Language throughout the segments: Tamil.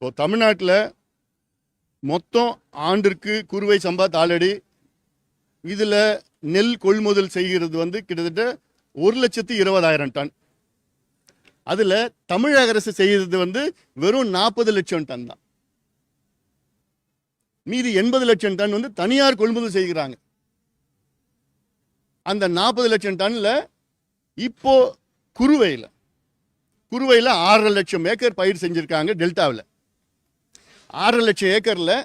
இப்போ தமிழ்நாட்டில் மொத்தம் ஆண்டிற்கு குறுவை சம்பா தாளடி இதில் நெல் கொள்முதல் செய்கிறது வந்து கிட்டத்தட்ட 1,20,000 டன். அதில் தமிழக அரசு செய்கிறது வந்து வெறும் 40 லட்சம் டன் தான். மீதி 80 லட்சம் டன் வந்து தனியார் கொள்முதல் செய்கிறாங்க. அந்த 40 லட்சம் டன்ல இப்போ குறுவையில் 6.5 லட்சம் ஏக்கர் பயிர் செஞ்சிருக்காங்க டெல்டாவில். 6.5 லட்சம் ஏக்கரில்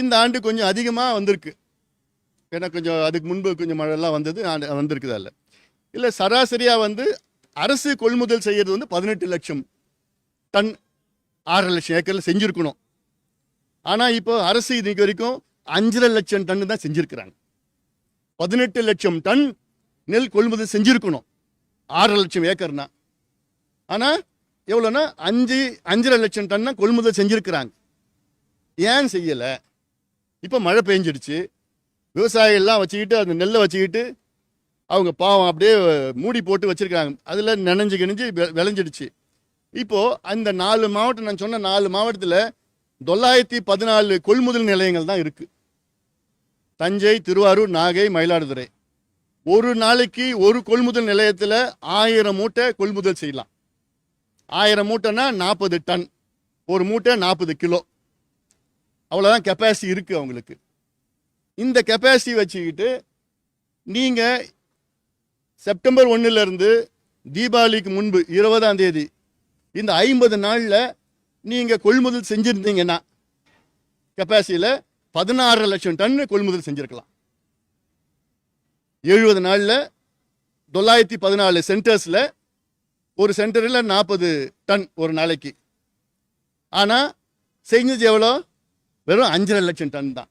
இந்த ஆண்டு கொஞ்சம் அதிகமாக வந்திருக்கு. ஏன்னா கொஞ்சம் அதுக்கு முன்பு கொஞ்சம் மழைலாம் வந்திருக்குது. அதில் இல்லை சராசரியாக வந்து அரசு கொள்முதல் செய்கிறது வந்து 18 லட்சம் டன் 6.5 லட்சம் ஏக்கரில் செஞ்சுருக்கணும். ஆனால் இப்போ அரசு இன்னைக்கு வரைக்கும் 5.5 லட்சம் டன் தான் செஞ்சுருக்கிறாங்க. 18 லட்சம் டன் நெல் கொள்முதல் செஞ்சுருக்கணும் 6.5 லட்சம் ஏக்கர்னா. ஆனால் எவ்வளோன்னா 5.5 லட்சம் டன் தான் கொள்முதல் செஞ்சுருக்கிறாங்க. ஏன் செய்யலை? இப்போ மழை பெஞ்சிடுச்சு. விவசாயிகள்லாம் வச்சுக்கிட்டு அந்த நெல்லை வச்சுக்கிட்டு அவங்க பாவம் அப்படியே மூடி போட்டு வச்சுருக்காங்க. அதில் நனைஞ்சு விளைஞ்சிடுச்சு. இப்போது அந்த 4 மாவட்டம், நான் சொன்ன 4 மாவட்டத்தில் 914 கொள்முதல் நிலையங்கள் தான் இருக்குது. தஞ்சை, திருவாரூர், நாகை, மயிலாடுதுறை. ஒரு நாளைக்கு ஒரு கொள்முதல் நிலையத்தில் 1000 மூட்டை கொள்முதல் செய்யலாம். 1000 மூட்டைன்னா 40 டன். ஒரு மூட்டை 40 கிலோ. அவ்வளோதான் கெப்பாசிட்டி இருக்குது அவங்களுக்கு. இந்த கெப்பாசிட்டி வச்சுக்கிட்டு நீங்கள் செப்டம்பர் 1 தீபாவளிக்கு முன்பு 20ஆம் தேதி இந்த 50 நாளில் நீங்கள் கொள்முதல் செஞ்சுருந்தீங்கன்னா கெப்பாசிட்டியில் 16 லட்சம் டன் கொள்முதல் செஞ்சுருக்கலாம். 70 நாளில் 914 சென்டர்ஸில் ஒரு சென்டரில் 40 டன் ஒரு நாளைக்கு. ஆனால் செஞ்சது எவ்வளோ? வெறும் 5.5 லட்சம் டன் தான்.